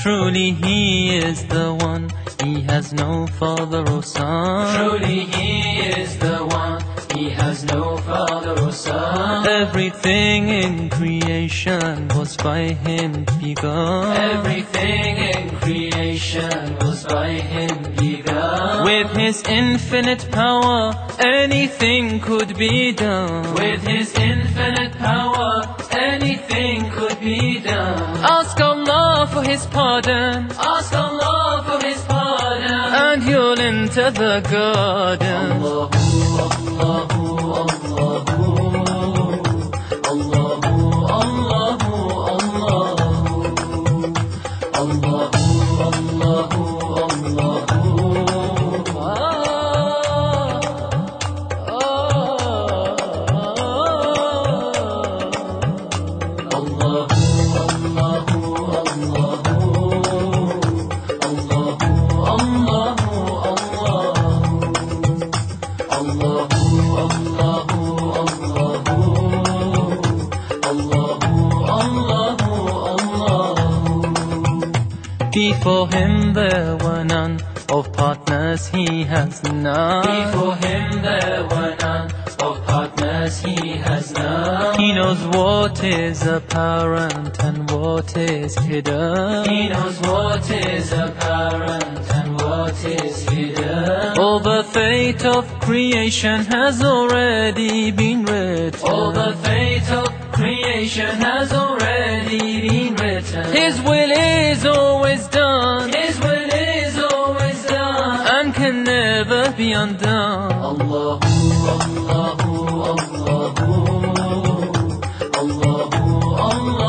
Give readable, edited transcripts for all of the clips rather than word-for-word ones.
Truly He is the one, He has no father or son. Truly He is the one, He has no father or son. Everything in creation was by Him begun. Everything in creation was by Him begun. With His infinite power, anything could be done. With His infinite power, anything could be done. Ask Allah for His pardon, Ask Allah for His pardon, and you'll enter the garden. Allahu, Allahu, Allahu, Allahu, Allahu, Allahu, Allahu, Before Him there were none, of partners He has none. Before Him there were none, of partners He has none. He knows what is apparent and what is hidden. He knows what is apparent and what is hidden. All the fate of creation has already been written. All the fate of creation has already been written. His will is always done, His will is always done, and can never be undone. Allahu, Allahu, Allahu, Allahu, Allahu,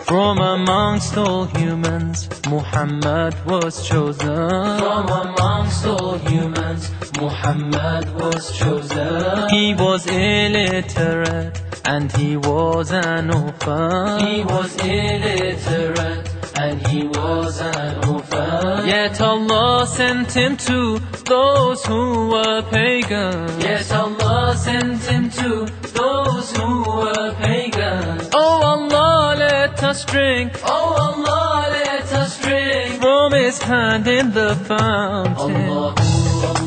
From amongst all humans, Muhammad was chosen. From amongst all humans, Muhammad was chosen. He was illiterate and he was an orphan. He was illiterate and he was an orphan. Yet Allah sent him to those who were pagans. Yet Allah sent him to those who were pagans. Oh Allah, let us drink. Oh Allah, let us drink From His hand in the fountain. Allahu,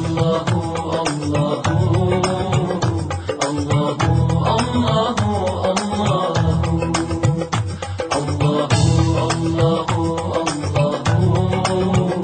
Allahu, Allahu, Allahu, Allahu, Allahu, Allahu, Allahu,